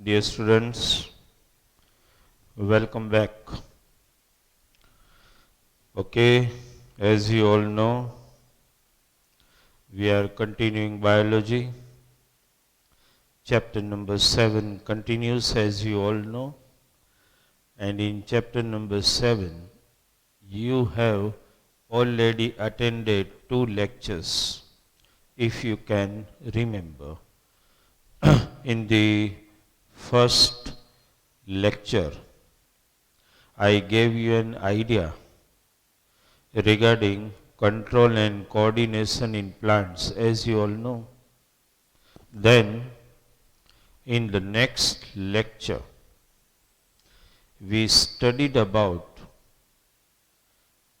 Dear students, welcome back. Okay, as you all know, we are continuing biology. Chapter number 7 continues, as you all know, and in chapter number 7, you have already attended 2 lectures, if you can remember. In the first lecture, I gave you an idea regarding control and coordination in plants, as you all know. Then, in the next lecture, we studied about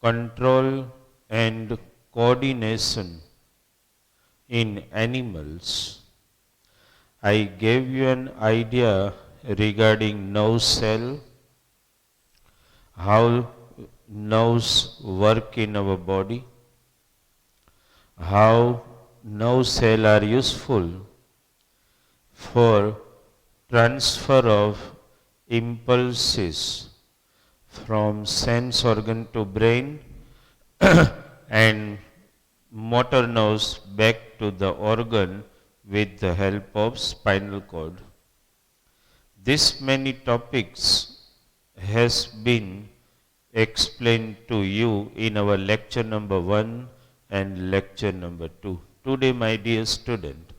control and coordination in animals. I gave you an idea regarding nerve cell, how nerves work in our body, how nerve cells are useful for transfer of impulses from sense organ to brain and motor nerves back to the organ with the help of spinal cord. This many topics has been explained to you in our lecture number 1 and lecture number 2. Today, my dear student,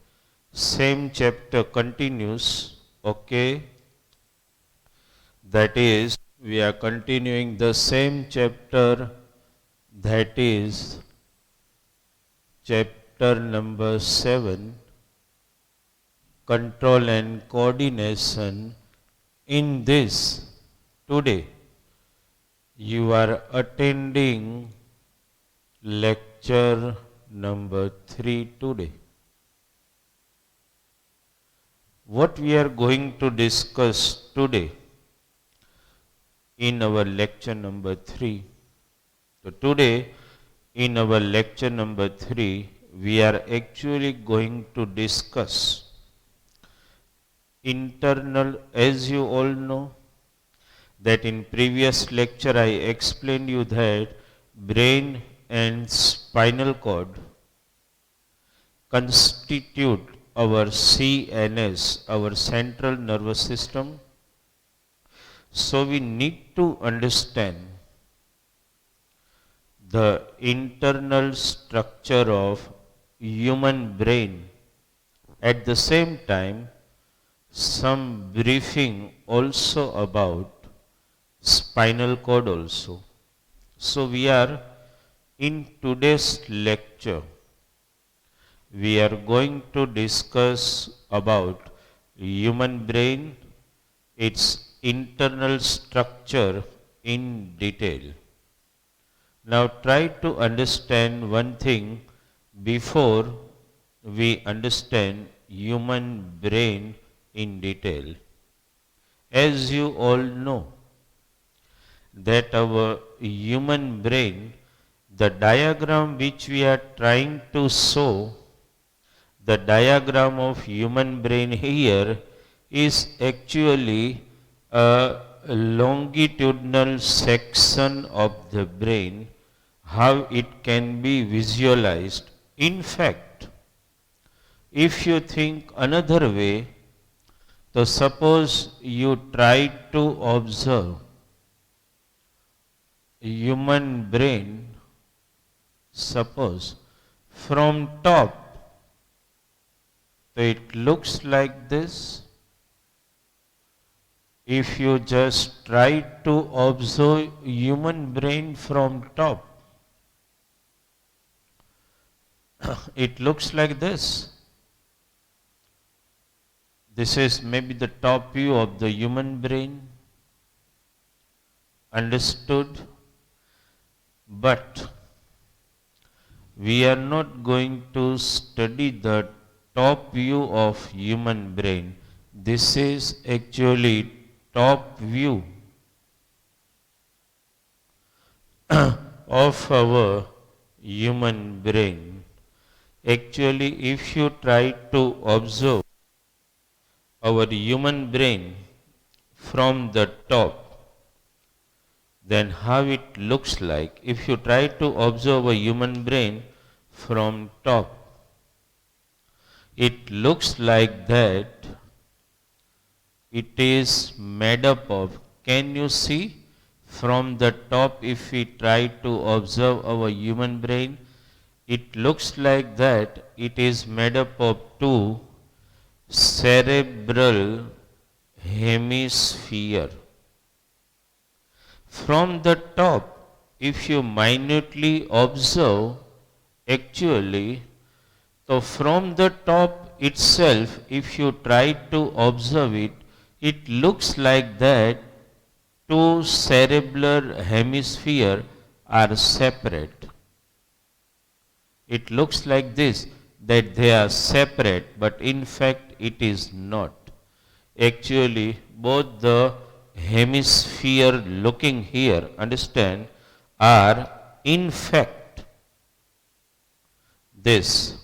same chapter continues, okay? That is, we are continuing the same chapter, that is chapter number 7, control and coordination. In this, today, you are attending lecture number 3 today. What we are going to discuss today in our lecture number 3. So today, in our lecture number 3, we are actually going to discuss internal, as you all know, that in previous lecture I explained you that brain and spinal cord constitute our CNS, our central nervous system. So we need to understand the internal structure of human brain. At the same time, some briefing also about spinal cord also. So we are in today's lecture, we are going to discuss about human brain, its internal structure in detail. Now try to understand one thing before we understand human brain in detail. As you all know, that our human brain, the diagram which we are trying to show, the diagram of human brain here is actually a longitudinal section of the brain, how it can be visualized. In fact, if you think another way, so suppose you try to observe human brain, suppose from top, so it looks like this. If you just try to observe human brain from top, it looks like this. This is maybe the top view of the human brain. Understood? But we are not going to study the top view of human brain. This is actually top view of our human brain. Actually, if you try to observe our human brain from the top, then how it looks like. If you try to observe a human brain from top, it looks like that it is made up of. Can you see from the top if we try to observe our human brain? It looks like that it is made up of two cerebral hemisphere. From the top, if you minutely observe, actually, so from the top itself, if you try to observe it, it looks like that two cerebral hemisphere are separate. It looks like this, that they are separate, but in fact it is not. Actually, both the hemisphere looking here, understand, are in fact this.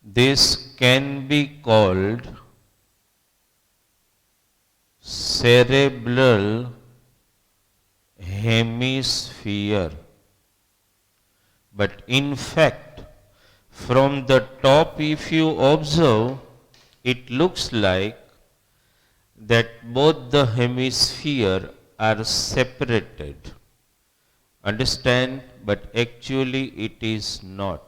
This can be called cerebral hemisphere. But in fact, from the top, if you observe, it looks like that both the hemisphere are separated. Understand? But actually it is not.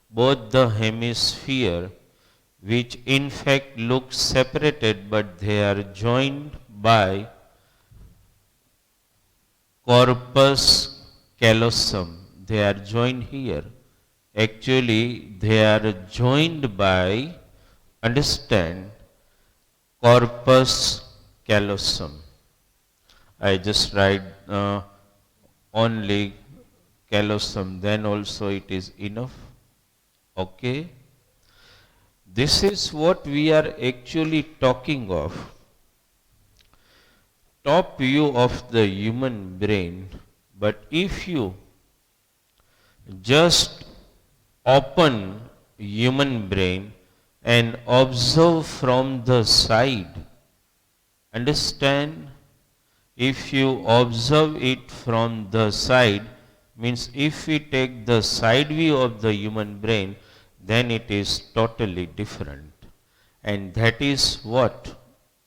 Both the hemisphere, which in fact look separated, but they are joined by corpus callosum. They are joined here. Actually, they are joined by, understand, corpus callosum. I just write only callosum, then also it is enough. Okay. This is what we are actually talking of. Top view of the human brain. But if you just open human brain and observe from the side, understand, if you observe it from the side, means if we take the side view of the human brain, then it is totally different. And that is what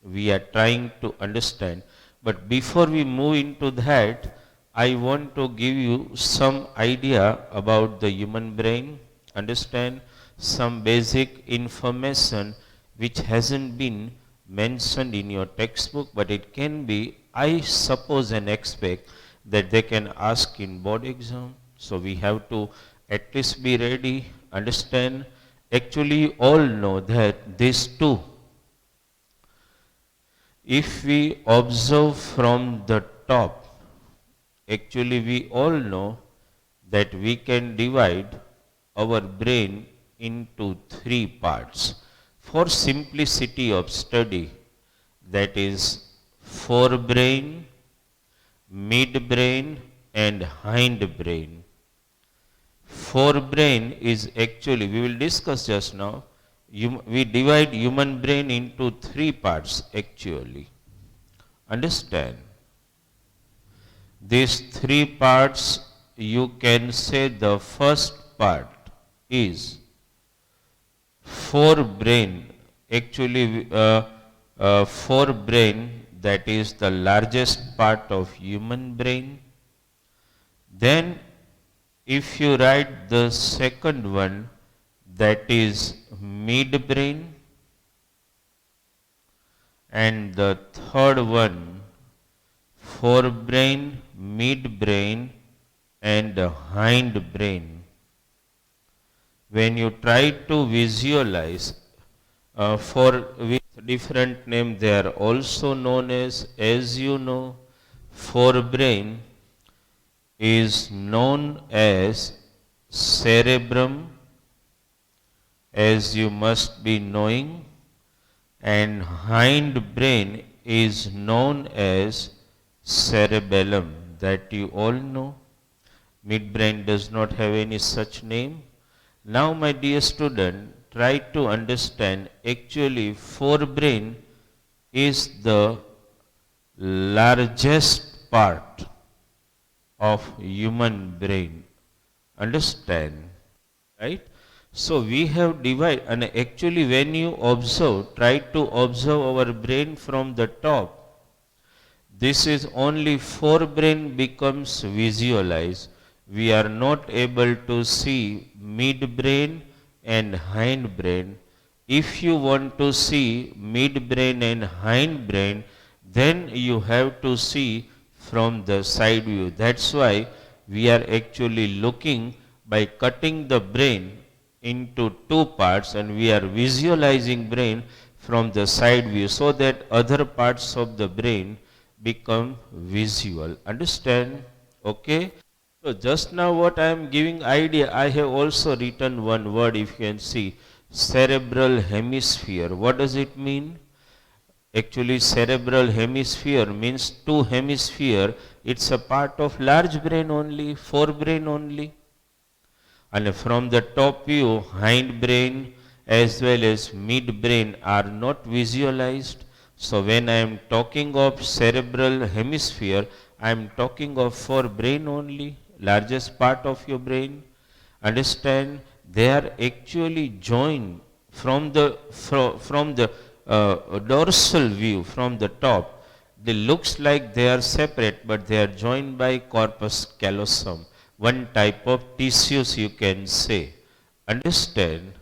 we are trying to understand. But before we move into that, I want to give you some idea about the human brain, understand some basic information which hasn't been mentioned in your textbook, but it can be, I suppose and expect that they can ask in board exam. So we have to at least be ready, understand. Actually all know that these two, if we observe from the top, actually we all know that we can divide our brain into three parts. For simplicity of study, that is forebrain, midbrain and hindbrain. Forebrain is actually, we will discuss just now, we divide human brain into three parts actually. Understand? These three parts, you can say the first part is forebrain. Actually, forebrain, that is the largest part of human brain. Then if you write the second one, that is midbrain, and the third one, forebrain, midbrain and hindbrain. When you try to visualize, for with different name they are also known as you know, forebrain is known as cerebrum, as you must be knowing, and hindbrain is known as cerebellum, that you all know. Midbrain does not have any such name. Now my dear student, try to understand, actually forebrain is the largest part of human brain. Understand? Right? So we have divided, and actually when you observe, try to observe our brain from the top. This is only forebrain becomes visualized. We are not able to see midbrain and hindbrain. If you want to see midbrain and hindbrain, then you have to see from the side view. That's why we are actually looking by cutting the brain into two parts, and we are visualizing brain from the side view so that other parts of the brain become visual. Understand? Okay. So just now what I am giving idea, I have also written one word, if you can see, cerebral hemisphere. What does it mean? Actually cerebral hemisphere means two hemisphere. It's a part of large brain only, forebrain only. And from the top view, hindbrain as well as midbrain are not visualized. So when I am talking of cerebral hemisphere, I am talking of forebrain only, largest part of your brain. Understand? They are actually joined from the dorsal view, from the top. They looks like they are separate, but they are joined by corpus callosum, one type of tissues, you can say. Understand?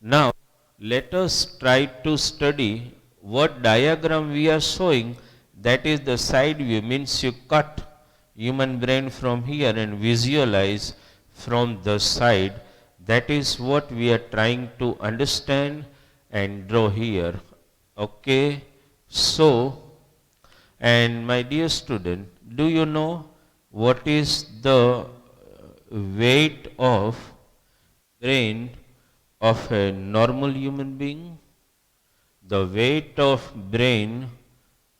Now let us try to study what diagram we are showing. That is the side view, means you cut human brain from here and visualize from the side. That is what we are trying to understand and draw here. Okay. So, and my dear student, do you know what is the weight of brain of a normal human being? The weight of brain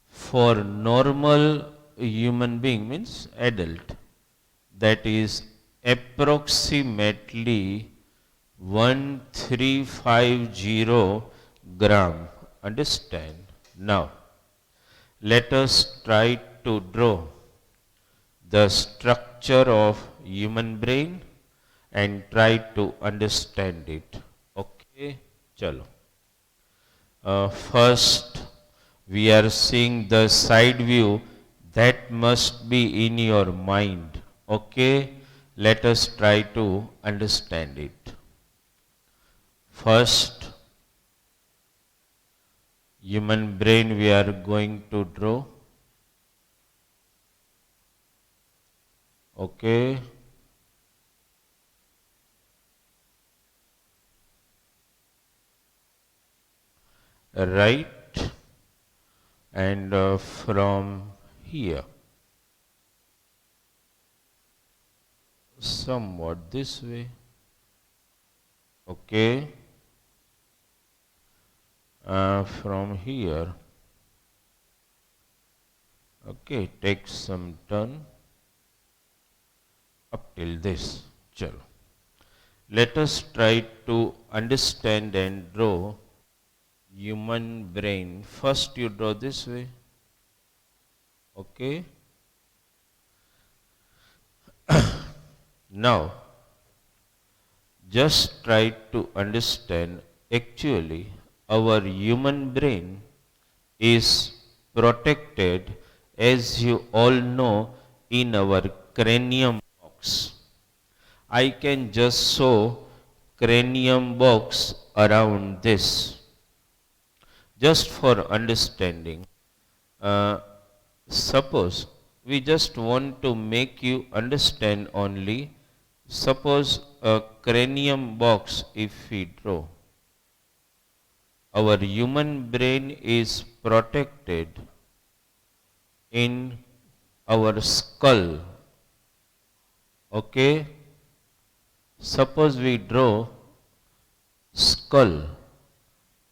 for normal human being means adult, that is approximately 1350 gram. Understand? Now let us try to draw the structure of human brain and try to understand it. Okay, chalo. First, we are seeing the side view. That must be in your mind. Okay, let us try to understand it. First, human brain we are going to draw. Okay. Right, and from here somewhat this way. Okay, from here. Okay, take some turn up till this. Chalo. Let us try to understand and draw human brain. First you draw this way. Okay. Now just try to understand, actually our human brain is protected, as you all know, in our cranium box. I can just show cranium box around this just for understanding. Suppose we just want to make you understand only. Suppose a cranium box, if we draw, our human brain is protected in our skull. Okay. Suppose we draw skull,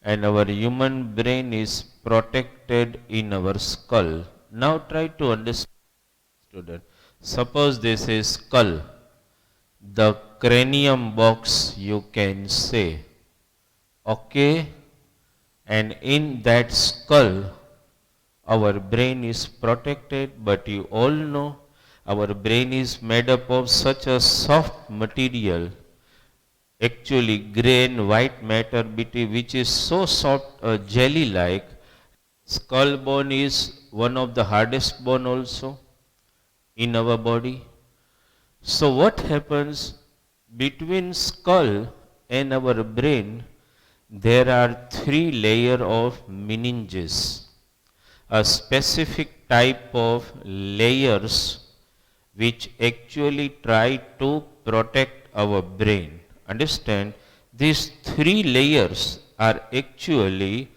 and our human brain is protected in our skull. Now try to understand, student. Suppose this is skull, the cranium box, you can say. Okay, and in that skull our brain is protected, but you all know our brain is made up of such a soft material, actually gray and white matter which is so soft, jelly like. Skull bone is one of the hardest bone also in our body. So what happens between skull and our brain? There are three layers of meninges, a specific type of layers which actually try to protect our brain. Understand? These three layers are actually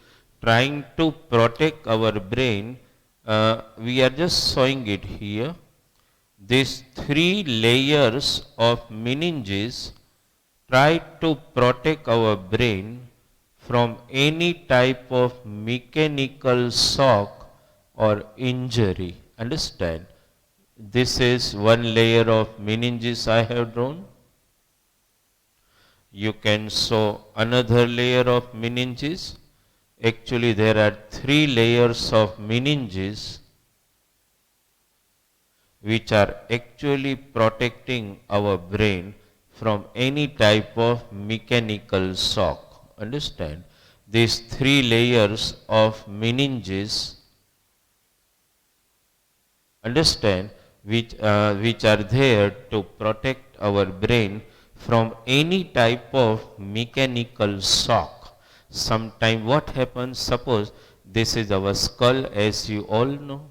trying to protect our brain. We are just showing it here. These three layers of meninges try to protect our brain from any type of mechanical shock or injury. Understand? This is one layer of meninges I have drawn. You can show another layer of meninges. Actually, there are three layers of meninges which are actually protecting our brain from any type of mechanical shock. Understand? These three layers of meninges, understand, which are there to protect our brain from any type of mechanical shock. Sometime what happens, suppose this is our skull, as you all know.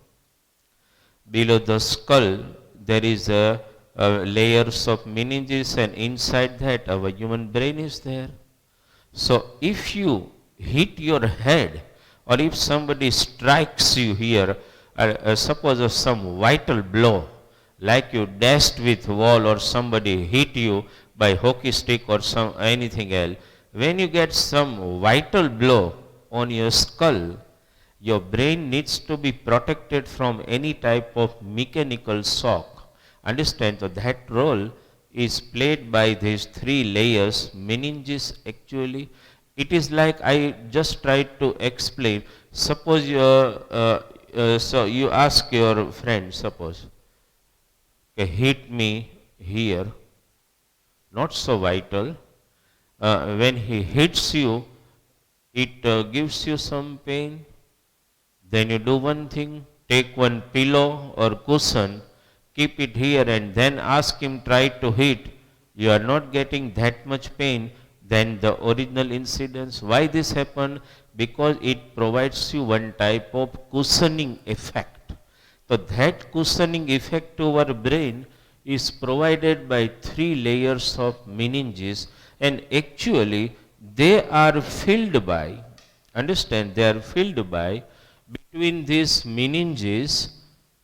Below the skull there is a layers of meninges, and inside that our human brain is there. So if you hit your head, or if somebody strikes you here, suppose of some vital blow, like you dashed with wall, or somebody hit you by hockey stick or some anything else, when you get some vital blow on your skull, your brain needs to be protected from any type of mechanical shock. Understand? So that role is played by these three layers, meninges actually. It is like I just tried to explain. Suppose so you ask your friend, suppose, okay, hit me here, not so vital. When he hits you, it gives you some pain. Then you do one thing, take one pillow or cushion, keep it here, and then ask him try to hit. You are not getting that much pain than the original incidence. Why this happened? Because it provides you one type of cushioning effect. So that cushioning effect to our brain is provided by three layers of meninges, and actually they are filled by, understand, they are filled by, between these meninges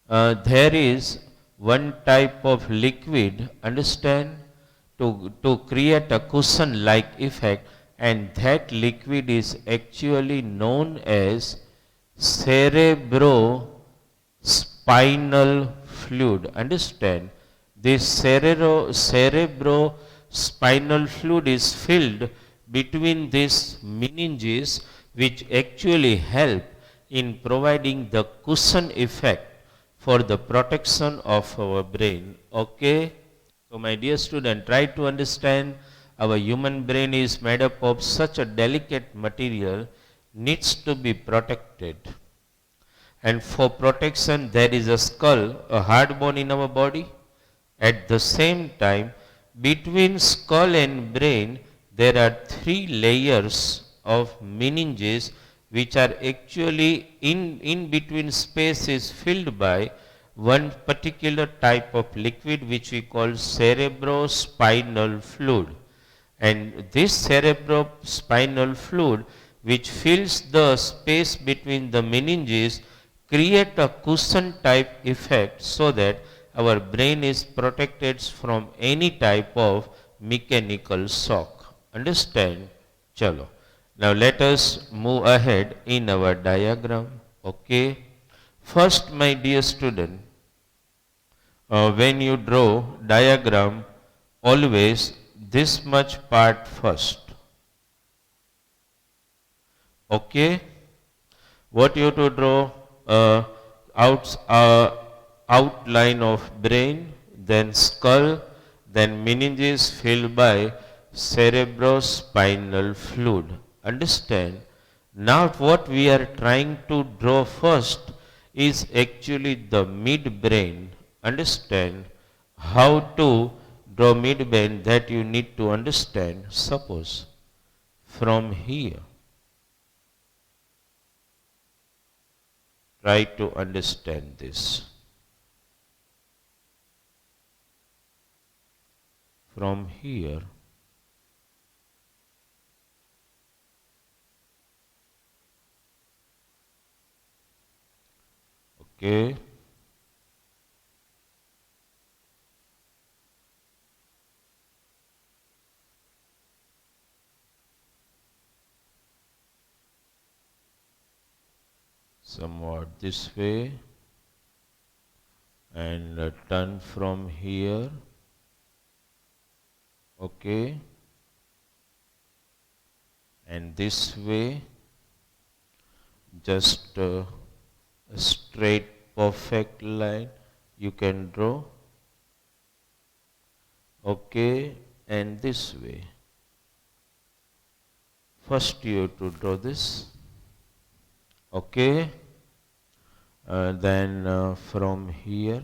there is one type of liquid, understand, to create a cushion like effect, and that liquid is actually known as cerebrospinal fluid. Understand? This cerebrospinal fluid is filled between these meninges, which actually help in providing the cushion effect for the protection of our brain. Okay? So my dear student, try to understand, our human brain is made up of such a delicate material, needs to be protected. And for protection there is a skull, a hard bone in our body. At the same time, between skull and brain there are three layers of meninges, which are actually in between space is filled by one particular type of liquid which we call cerebrospinal fluid. And this cerebrospinal fluid, which fills the space between the meninges, create a cushion type effect, so that our brain is protected from any type of mechanical shock. Understand? Chalo. Now let us move ahead in our diagram. Okay. First, my dear student, when you draw diagram, always this much part first. Okay, what you to draw? Uh, outline of brain, then skull, then meninges filled by cerebrospinal fluid. Understand? Now what we are trying to draw first is actually the midbrain. Understand? How to draw midbrain, that you need to understand. Suppose from here, try to understand this. From here, okay, somewhat this way, and turn from here, okay, and this way, just a straight perfect line you can draw, okay, and this way. First you have to draw this, okay, then from here,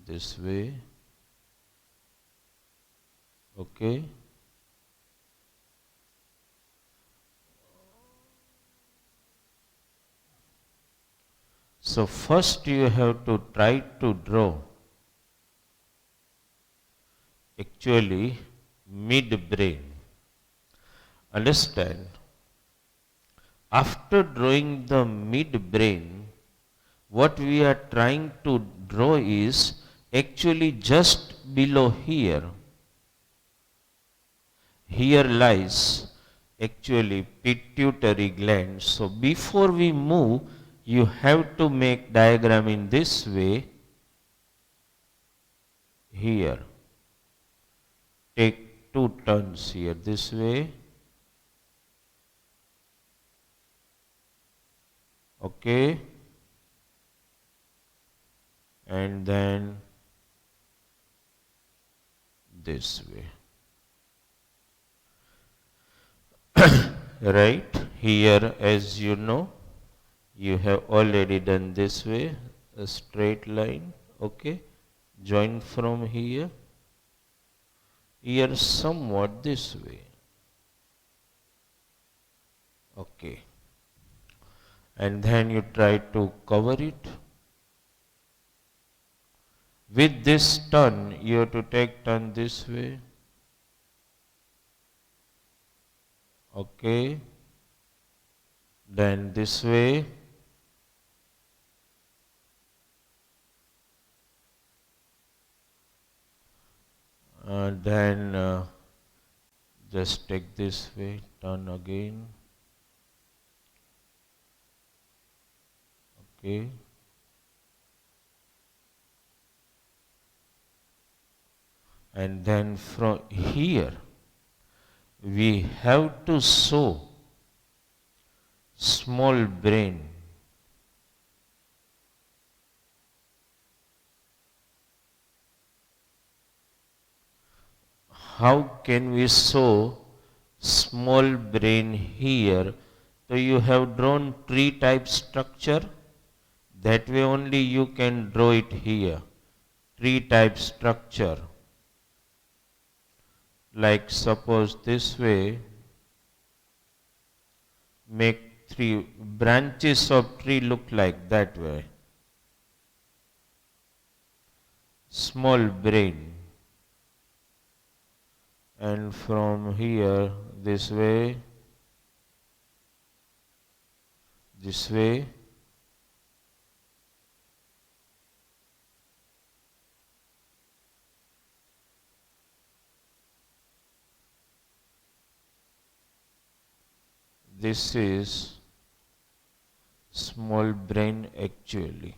this way, okay. So first you have to try to draw actually midbrain. Understand? After drawing the midbrain, what we are trying to draw is actually just below here. Here lies actually pituitary gland. So before we move, you have to make diagram in this way. Here, take two turns here this way, okay, and then this way. Right here, as you know, you have already done this way, a straight line, okay, join from here, here somewhat this way, okay, and then you try to cover it. With this turn, you have to take turn this way, okay, then this way, then just take this way, turn again, okay, and then from here we have to show small brain. How can we show small brain here? So you have drawn tree type structure, that way only you can draw it here. Tree type structure, like suppose this way, make three branches of tree look like that way. Small brain, and from here this way, this way, this is small brain actually.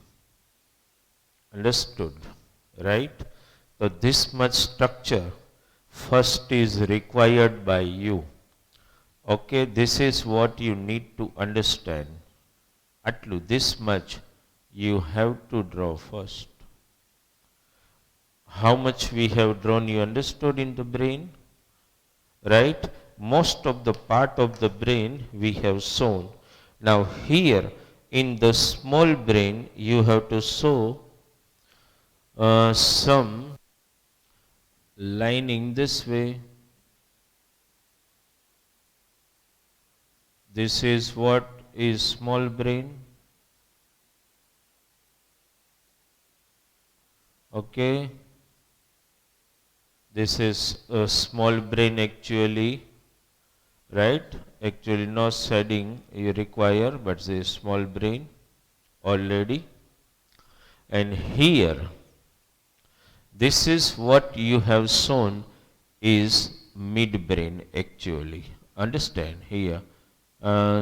Understood, right? So this much structure first is required by you. Okay, this is what you need to understand. Atlu, this much you have to draw first. How much we have drawn, you understood in the brain? Right? Most of the part of the brain we have shown. Now here in the small brain you have to show some lining this way. This is what is small brain. Okay. This is a small brain actually, right? Actually no shading you require, but this is small brain already. And here, this is what you have shown is midbrain actually. Understand here,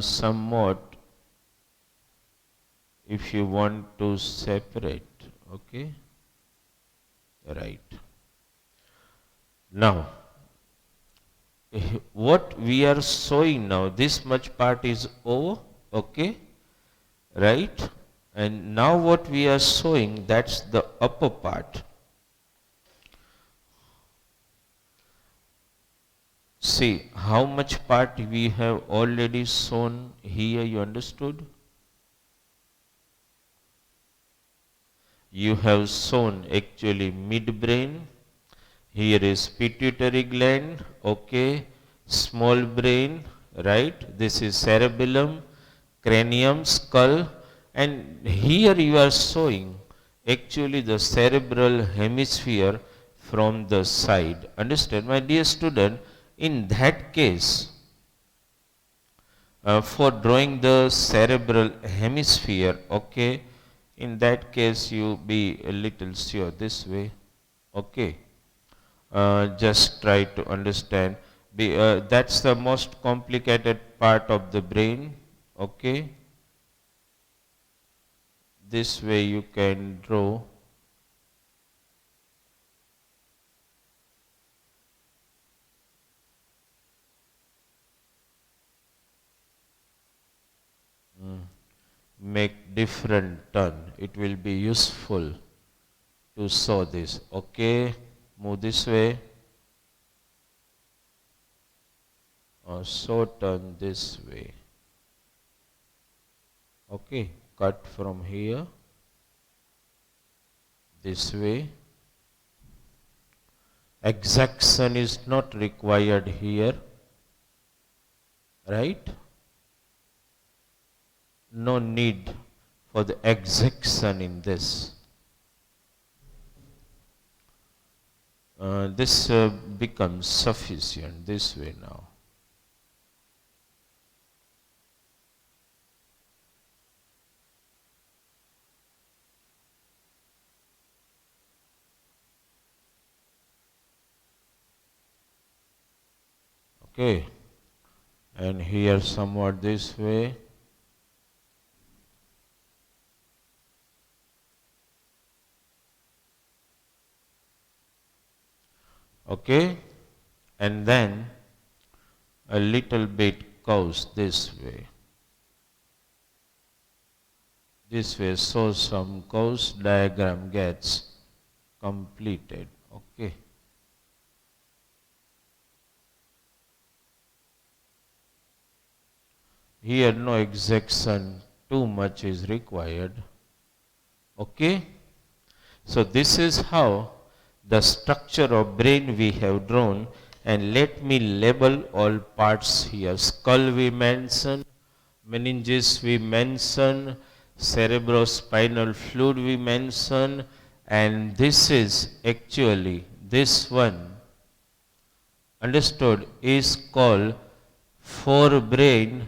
somewhat if you want to separate, okay, right. Now, what we are showing now, this much part is over, okay, right? And now what we are showing, that's the upper part. See how much part we have already shown here, you understood? You have shown actually midbrain. Here is pituitary gland, okay, small brain, right? This is cerebellum, cranium, skull, and here you are showing actually the cerebral hemisphere from the side. Understand, my dear student? In that case, for drawing the cerebral hemisphere, okay, in that case you be a little sure this way, okay. Just try to understand. That's the most complicated part of the brain, okay. This way you can draw. Make different turn. It will be useful to show this, okay. Move this way. So turn this way. Okay, cut from here this way. Exaction is not required here, right? No need for the exaction in this. This becomes sufficient this way now. Okay, and here somewhat this way. Okay, and then a little bit curves this way. This way, so some curves diagram gets completed. Okay. Here no exaction too much is required. Okay. So this is how the structure of brain we have drawn, and let me label all parts here. Skull we mentioned, meninges we mentioned, cerebrospinal fluid we mentioned, and this is actually, this one, understood, is called forebrain,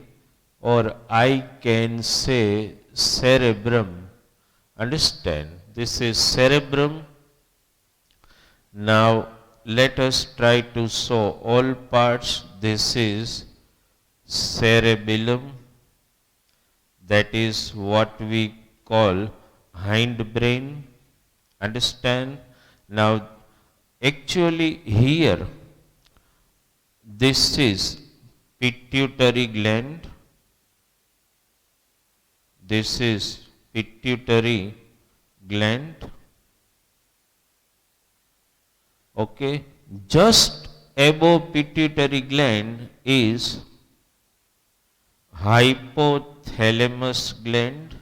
or I can say cerebrum. Understand? This is cerebrum. Now let us try to show all parts. This is cerebellum. That is what we call hindbrain. Understand? Now actually here This is pituitary gland. This is pituitary gland. Okay. Just above pituitary gland is hypothalamus gland.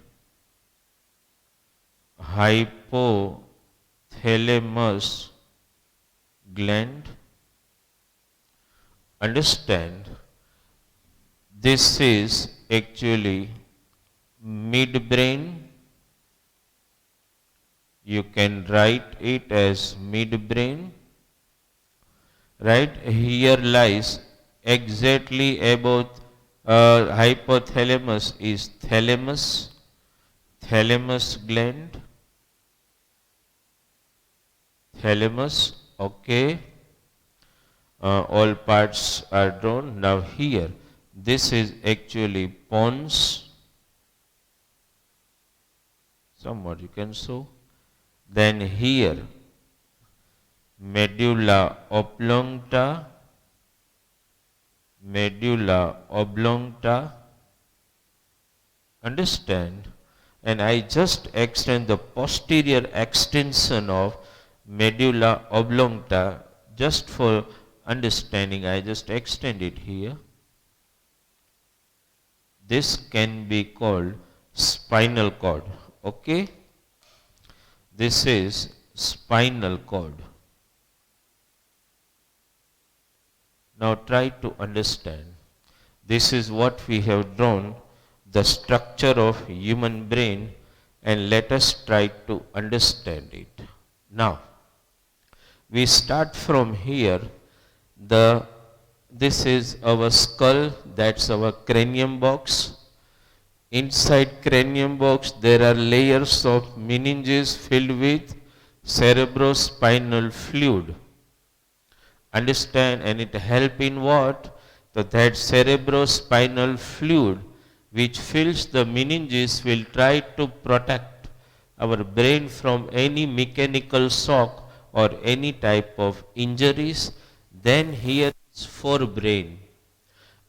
Hypothalamus gland. Understand, this is actually midbrain. You can write it as midbrain. Right here lies exactly above hypothalamus is thalamus gland. Thalamus, okay. All parts are drawn. Now here, this is actually pons. Somewhat you can show. Then here, medulla oblongata. Medulla oblongata. Understand? And I just extend the posterior extension of medulla oblongata just for understanding. I just extend it here. This can be called spinal cord. Okay? This is spinal cord. Now try to understand. This is what we have drawn, the structure of human brain, and let us try to understand it. Now, we start from here. This is our skull, that's our cranium box. Inside cranium box there are layers of meninges filled with cerebrospinal fluid. Understand, and it help in what? That cerebrospinal fluid which fills the meninges will try to protect our brain from any mechanical shock or any type of injuries. Then here is forebrain.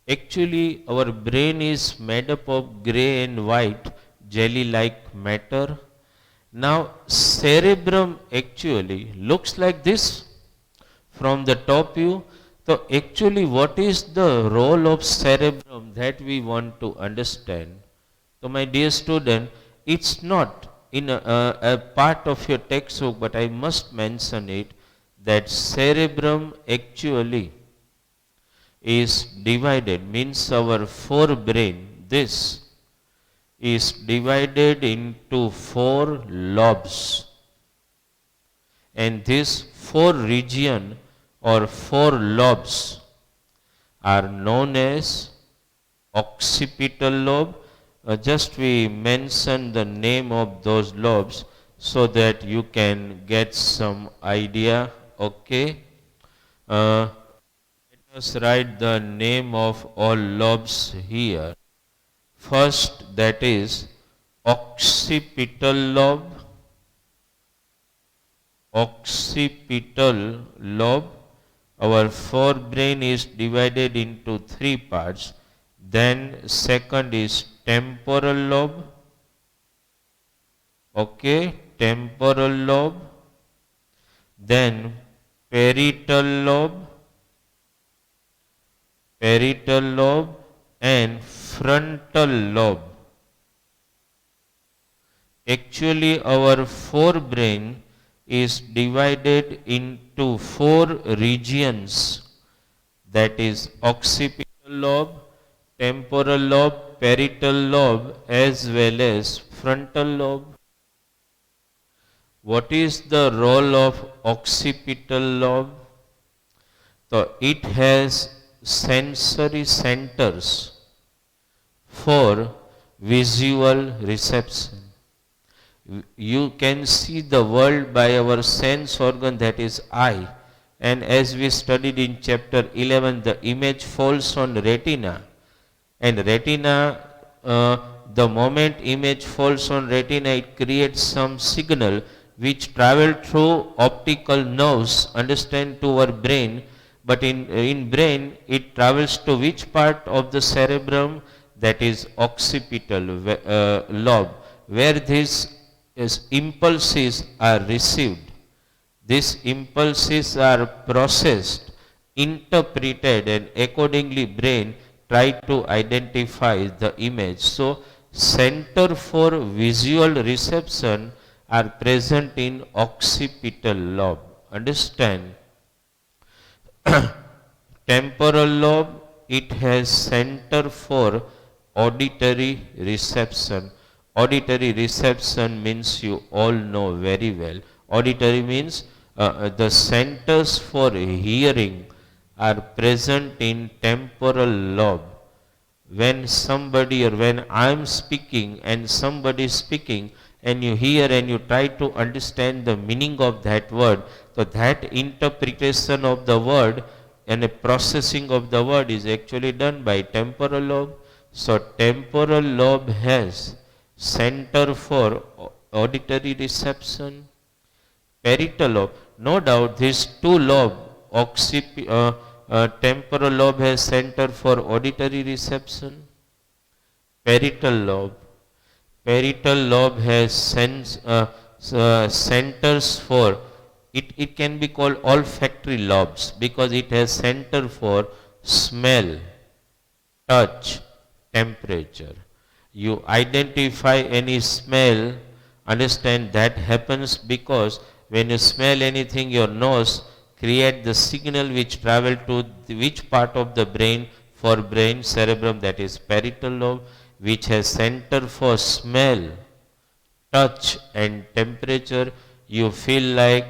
Actually our brain is made up of grey and white jelly-like matter. Now cerebrum actually looks like this from the top view. So actually what is the role of cerebrum that we want to understand. So my dear student, it's not in a part of your textbook, but I must mention it, that cerebrum actually is divided, means our forebrain, this is divided into 4 lobes, and these 4 regions or 4 lobes are known as occipital lobe. Just we mention the name of those lobes so that you can get some idea. Okay. Let us write the name of all lobes here. First, that is occipital lobe. Occipital lobe. Our forebrain is divided into 3 parts. Then second is temporal lobe. Okay, temporal lobe. Then parietal lobe. Parietal lobe and frontal lobe. Actually our forebrain is divided into 4 regions, that is occipital lobe, temporal lobe, parietal lobe as well as frontal lobe. What is the role of occipital lobe? So it has sensory centers for visual reception. You can see the world by our sense organ, that is eye, and as we studied in chapter 11, the image falls on retina, and retina, the moment image falls on retina, it creates some signal which travel through optical nerves, understand, to our brain, But in brain, it travels to which part of the cerebrum? That is occipital lobe, where these impulses are received. These impulses are processed, interpreted, and accordingly brain try to identify the image. So center for visual reception are present in occipital lobe. Understand? Temporal lobe, it has center for auditory reception. Auditory reception means you all know very well. Auditory means the centers for hearing are present in temporal lobe. When somebody or when I am speaking and somebody is speaking and you hear and you try to understand the meaning of that word, so that interpretation of the word and a processing of the word is actually done by temporal lobe. So temporal lobe has center for auditory reception. Parietal lobe, no doubt these two lobes, temporal lobe has center for auditory reception. Parietal lobe. Parietal lobe has centers for, it can be called olfactory lobes because it has center for smell, touch, temperature. You identify any smell, understand that happens because when you smell anything, your nose create the signal which travel to which part of the brain for brain cerebrum, that is parietal lobe, which has center for smell, touch and temperature. You feel like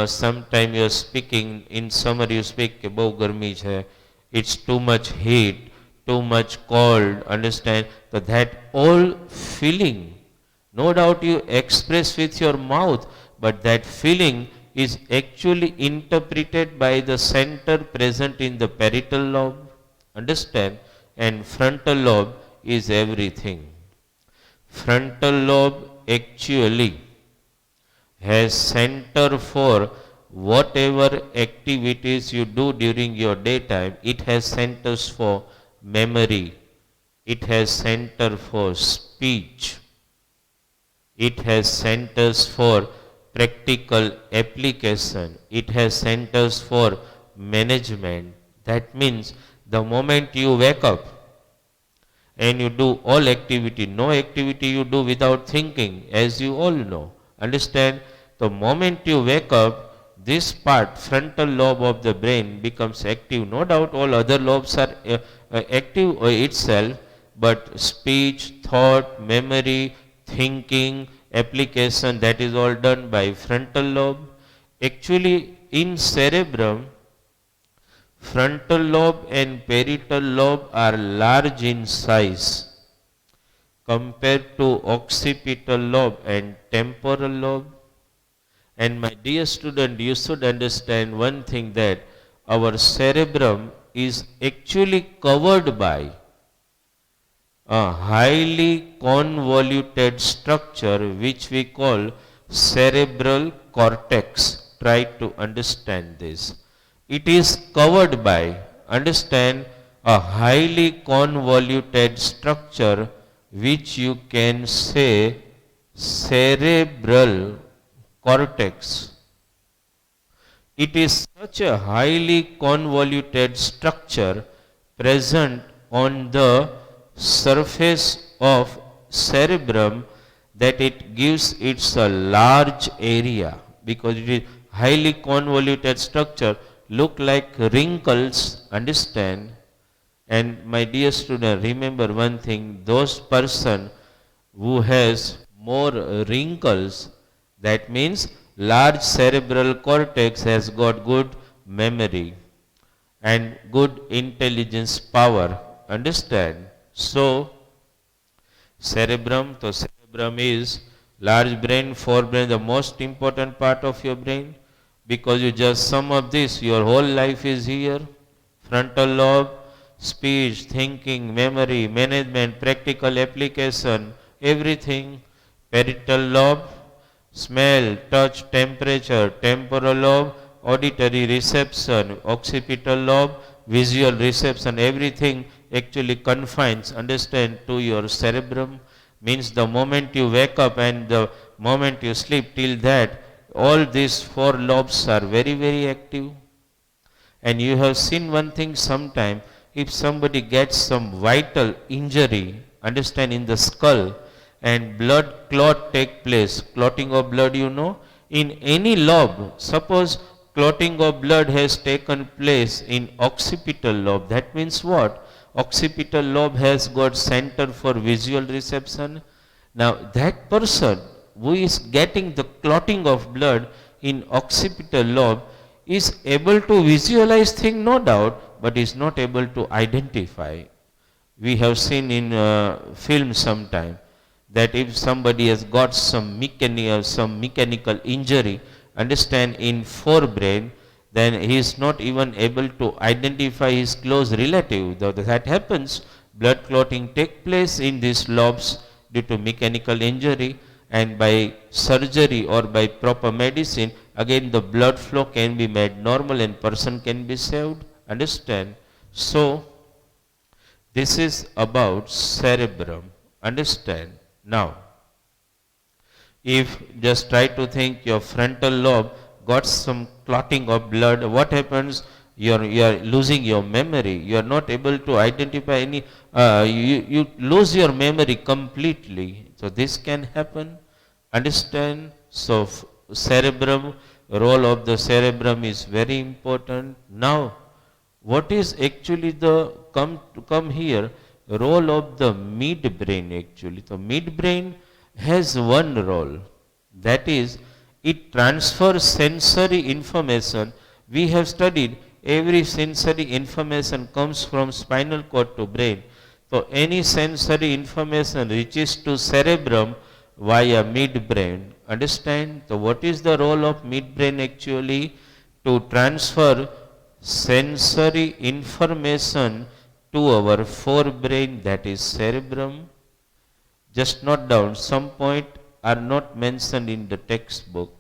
sometime you are speaking, in summer you speak, bahut garmi hai, it's too much heat, too much cold, understand? So that all feeling, no doubt you express with your mouth, but that feeling is actually interpreted by the center present in the parietal lobe, understand? And frontal lobe is everything. Frontal lobe actually has center for whatever activities you do during your daytime. It has centers for memory. It has center for speech. It has centers for practical application. It has centers for management. That means the moment you wake up and you do all activity, no activity you do without thinking, as you all know. Understand? The moment you wake up, this part, frontal lobe of the brain becomes active. No doubt all other lobes are active itself, but speech, thought, memory, thinking, application, that is all done by frontal lobe. Actually, in cerebrum, frontal lobe and parietal lobe are large in size compared to occipital lobe and temporal lobe. And my dear student, you should understand one thing, that our cerebrum is actually covered by a highly convoluted structure which we call cerebral cortex. Try to understand this. It is covered by, understand, a highly convoluted structure which you can say cerebral cortex. It is such a highly convoluted structure present on the surface of cerebrum that it gives its a large area, because it is highly convoluted structure, look like wrinkles, understand? And my dear student, remember one thing, those person who has more wrinkles, that means large cerebral cortex has got good memory and good intelligence power, understand? So cerebrum is large brain, forebrain, the most important part of your brain, because you just sum up this, your whole life is here. Frontal lobe, speech, thinking, memory, management, practical application, everything. Parietal lobe, smell, touch, temperature. Temporal lobe, auditory reception, occipital lobe, visual reception, everything actually confines, understand, to your cerebrum. Means the moment you wake up and the moment you sleep, till that, all these four lobes are very, very active. And you have seen one thing sometime, if somebody gets some vital injury, understand, in the skull, and blood clot take place, clotting of blood, in any lobe, suppose clotting of blood has taken place in occipital lobe, that means what? Occipital lobe has got center for visual reception. Now that person who is getting the clotting of blood in occipital lobe is able to visualize thing, no doubt, but is not able to identify. We have seen in film sometime that if somebody has got some mechanical injury, understand, in forebrain, then he is not even able to identify his close relative. That happens. Blood clotting take place in these lobes due to mechanical injury, and by surgery or by proper medicine, again the blood flow can be made normal and person can be saved. Understand? So this is about cerebrum. Understand? Now, if just try to think your frontal lobe got some clotting of blood, what happens? You are losing your memory. You are not able to identify any, you lose your memory completely. So this can happen. Understand? So cerebrum, role of the cerebrum is very important. Now, what is actually the, come here, role of the midbrain actually. So midbrain has one role, that is, it transfers sensory information. We have studied every sensory information comes from spinal cord to brain. So any sensory information reaches to cerebrum via midbrain. Understand? So what is the role of midbrain actually? To transfer sensory information to our forebrain, that is cerebrum. Just note down, some point are not mentioned in the textbook.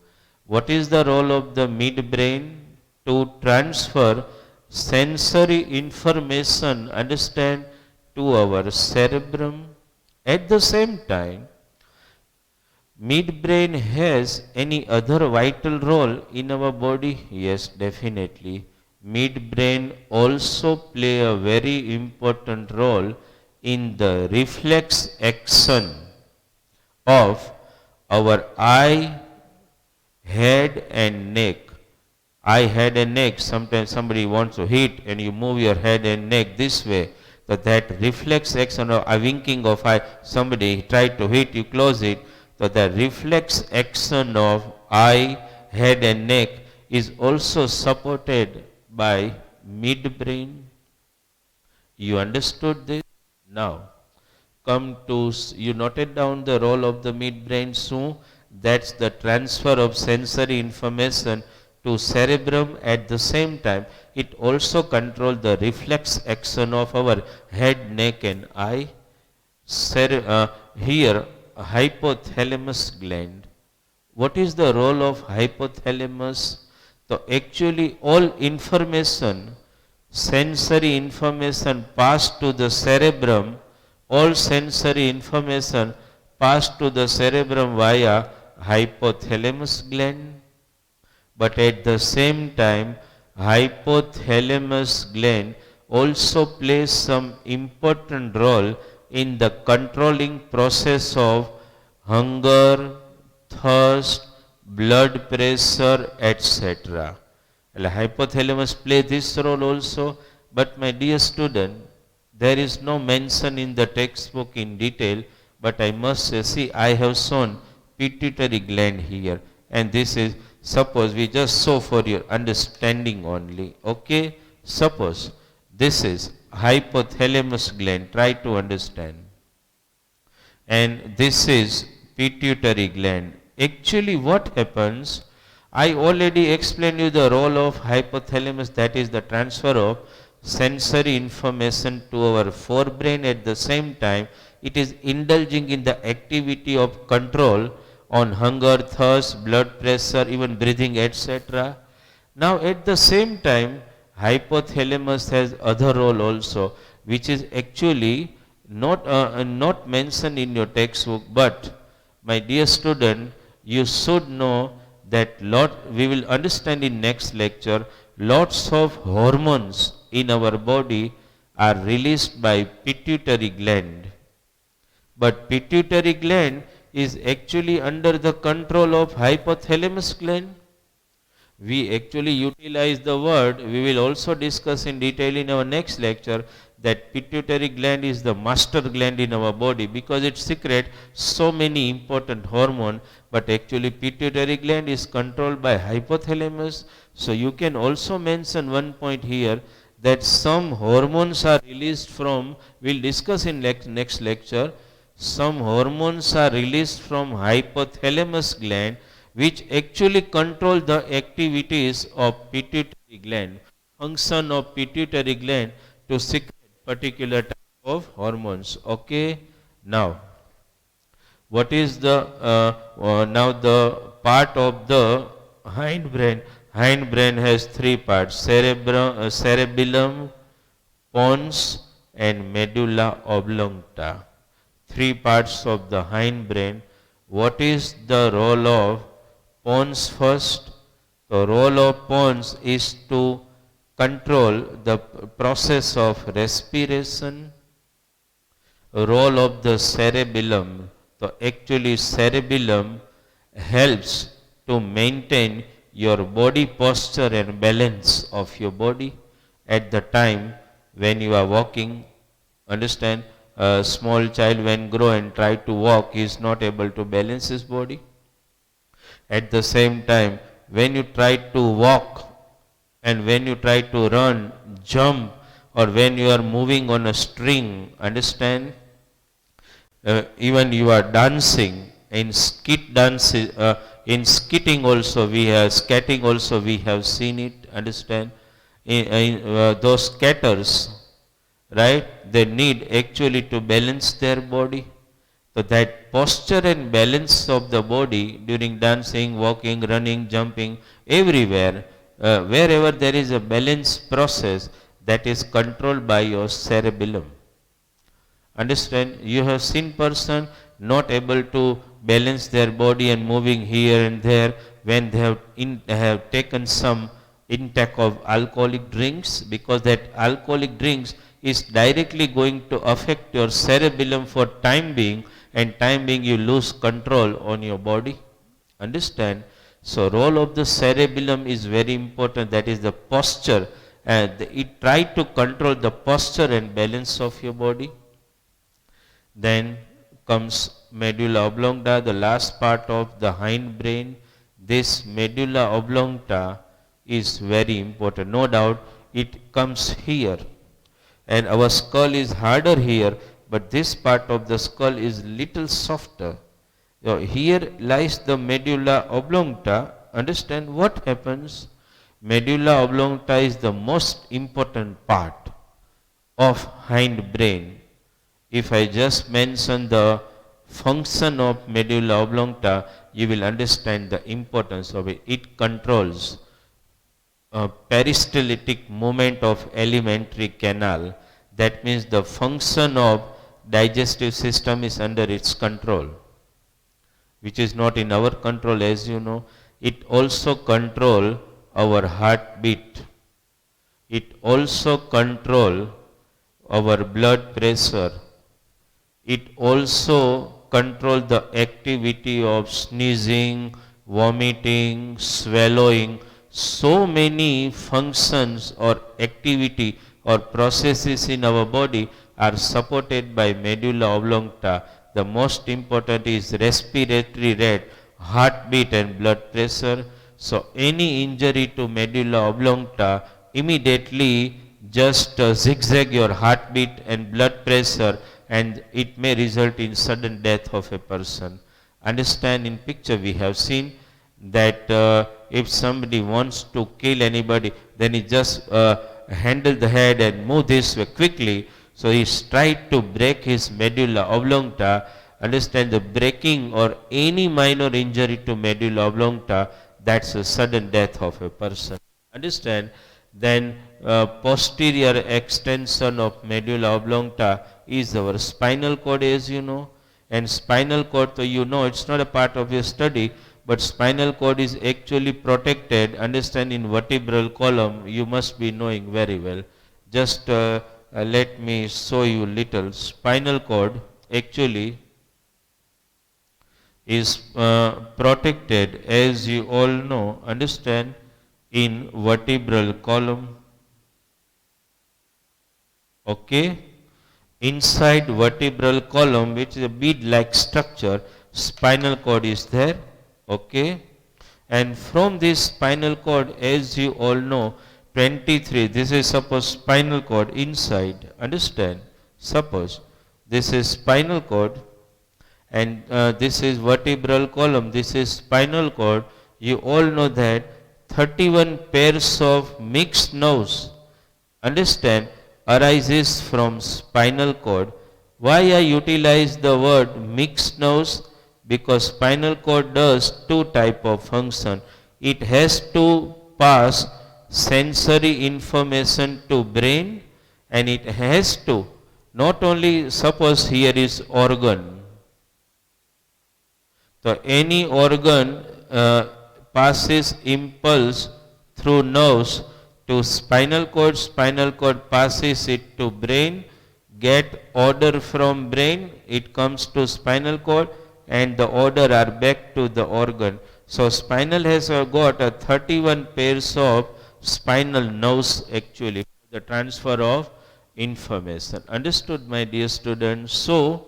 What is the role of the midbrain? To transfer sensory information, understand, to our cerebrum. At the same time, midbrain has any other vital role in our body? Yes, definitely. Midbrain also play a very important role in the reflex action of our eye, head and neck. Eye, head and neck, sometimes somebody wants to hit and you move your head and neck this way. So that reflex action of a winking of eye, somebody tried to hit, you close it. So the reflex action of eye, head and neck is also supported by midbrain. You understood this? Now, come to, you noted down the role of the midbrain, so that's the transfer of sensory information to cerebrum. At the same time, it also controls the reflex action of our head, neck and eye. Here, hypothalamus gland. What is the role of hypothalamus? So actually all information, sensory information passed to the cerebrum, all sensory information passed to the cerebrum via hypothalamus gland. But at the same time, hypothalamus gland also plays some important role in the controlling process of hunger, thirst, blood pressure, etc. Well, hypothalamus play this role also, but my dear student, there is no mention in the textbook in detail, but I must say, see, I have shown pituitary gland here, and this is, suppose we just show for your understanding only, okay? Suppose this is hypothalamus gland, try to understand, and this is pituitary gland. Actually what happens, I already explained you the role of hypothalamus, that is the transfer of sensory information to our forebrain. At the same time, it is indulging in the activity of control on hunger, thirst, blood pressure, even breathing, etc. Now at the same time, hypothalamus has other role also, which is actually not mentioned in your textbook, but my dear student, you should know that we will understand in next lecture, lots of hormones in our body are released by pituitary gland. But pituitary gland is actually under the control of hypothalamus gland. We actually utilize the word, we will also discuss in detail in our next lecture, that pituitary gland is the master gland in our body because it secretes so many important hormones, but actually pituitary gland is controlled by hypothalamus. So you can also mention one point here that some hormones are released from, we'll discuss in next lecture, some hormones are released from hypothalamus gland which actually control the activities of pituitary gland, function of pituitary gland to secrete particular type of hormones. Okay, now what is the now the part of the hind brain? Hind brain has three parts: cerebellum, pons, and medulla oblongata. Three parts of the hind brain. What is the role of pons first? The role of pons is to control the process of respiration. Role of the cerebellum. So actually cerebellum helps to maintain your body posture and balance of your body at the time when you are walking. Understand? A small child when grow and try to walk, he is not able to balance his body. At the same time, when you try to walk and when you try to run, jump, or when you are moving on a string, understand? Even you are dancing, in skit dancing, in skitting also we have, skating also we have seen it, understand? Those skaters, right, they need actually to balance their body. So that posture and balance of the body during dancing, walking, running, jumping, everywhere, wherever there is a balance process, that is controlled by your cerebellum. Understand? You have seen person not able to balance their body and moving here and there when they have taken some intake of alcoholic drinks, because that alcoholic drinks is directly going to affect your cerebellum for time being, and time being you lose control on your body. Understand? So role of the cerebellum is very important, that is the posture, and it try to control the posture and balance of your body. Then comes medulla oblongata, the last part of the hind brain. This medulla oblongata is very important. No doubt it comes here, and our skull is harder here, but this part of the skull is little softer. So here lies the medulla oblongata. Understand what happens? Medulla oblongata is the most important part of hind brain. If I just mention the function of medulla oblongata, you will understand the importance of it. It controls peristaltic movement of alimentary canal. That means the function of digestive system is under its control, which is not in our control, as you know. It also control our heartbeat. It also control our blood pressure. It also control the activity of sneezing, vomiting, swallowing. So many functions or activity or processes in our body are supported by medulla oblongata. The most important is respiratory rate, heartbeat and blood pressure. So any injury to medulla oblongata, immediately just zigzag your heartbeat and blood pressure, and it may result in sudden death of a person. Understand? In picture we have seen that if somebody wants to kill anybody, then he just handle the head and move this way quickly. So he tried to break his medulla oblongata. Understand? The breaking or any minor injury to medulla oblongata, that's a sudden death of a person. Understand? Then posterior extension of medulla oblongata is our spinal cord, as you know. And spinal cord, so you know, it's not a part of your study, but spinal cord is actually protected, understand, in vertebral column. You must be knowing very well. Just let me show you little. Spinal cord actually is protected, as you all know, understand, in vertebral column. Okay, inside vertebral column, which is a bead like structure, spinal cord is there. Okay, and from this spinal cord, as you all know, 23, this is suppose spinal cord inside, understand, suppose this is spinal cord, and this is vertebral column, this is spinal cord. You all know that 31 pairs of mixed nerves, understand, arises from spinal cord. Why I utilize the word mixed nerves? Because spinal cord does two type of function. It has to pass sensory information to brain, and it has to not only, suppose here is organ. So any organ passes impulse through nerves to spinal cord passes it to brain, get order from brain, it comes to spinal cord, and the order are back to the organ. So spinal has got a 31 pairs of spinal nerves actually, the transfer of information. Understood, my dear students? So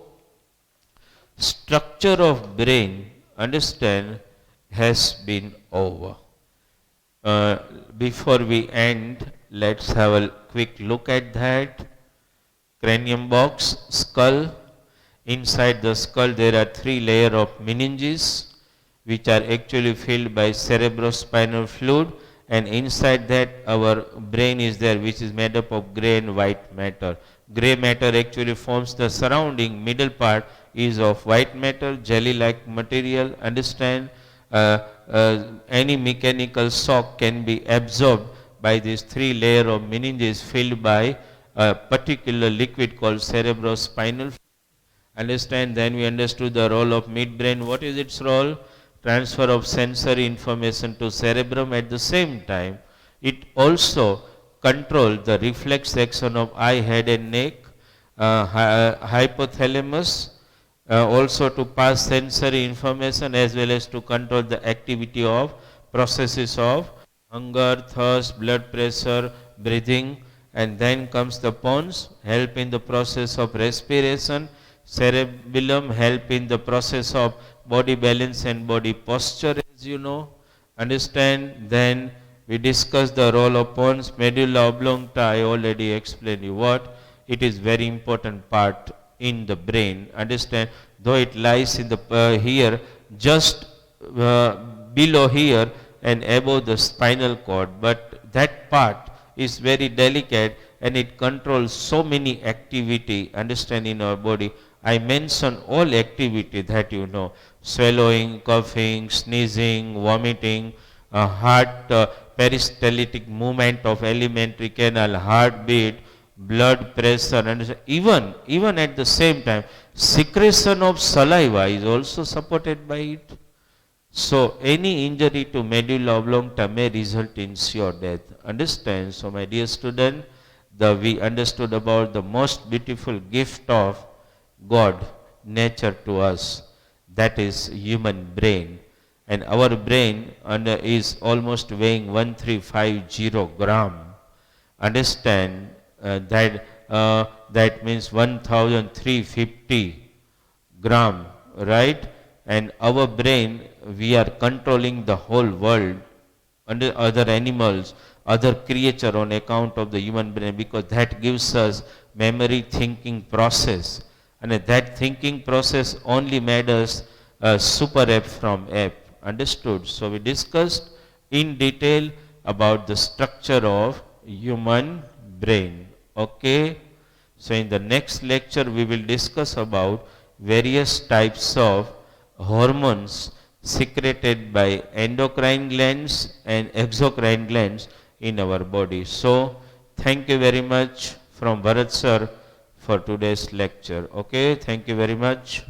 structure of brain, understand, has been over. Before we end, let's have a quick look at that. Cranium box, skull. Inside the skull there are 3 layers of meninges, which are actually filled by cerebrospinal fluid, and inside that our brain is there, which is made up of grey and white matter. Grey matter actually forms the surrounding, middle part is of white matter, jelly like material, understand. Any mechanical shock can be absorbed by these 3 layers of meninges filled by a particular liquid called cerebrospinal. Understand? Then we understood the role of midbrain. What is its role? Transfer of sensory information to cerebrum. At the same time, it also controls the reflex action of eye, head and neck, hypothalamus, also to pass sensory information as well as to control the activity of processes of hunger, thirst, blood pressure, breathing, and then comes the pons, help in the process of respiration, cerebellum, help in the process of body balance and body posture, as you know, understand. Then we discuss the role of pons, medulla oblongata. I already explained you what. It is very important part in the brain, understand, though it lies in the here, just below here and above the spinal cord, but that part is very delicate and it controls so many activity, understand, in our body. I mention all activity that you know: swallowing, coughing, sneezing, vomiting, heart, peristaltic movement of alimentary canal, heartbeat, blood pressure, and even at the same time secretion of saliva is also supported by it. So any injury to medulla oblongata may result in sure death. Understand? So my dear student, we understood about the most beautiful gift of God, nature to us, that is human brain. And our brain is almost weighing 1350 gram. Understand? That means 1350 gram, right? And our brain, we are controlling the whole world, under other animals, other creature on account of the human brain, because that gives us memory thinking process. And that thinking process only made us a super ape from ape. Understood? So we discussed in detail about the structure of human brain. Okay. So in the next lecture we will discuss about various types of hormones secreted by endocrine glands and exocrine glands, in our body. So, thank you very much from Bharat sir for today's lecture. Okay, thank you very much.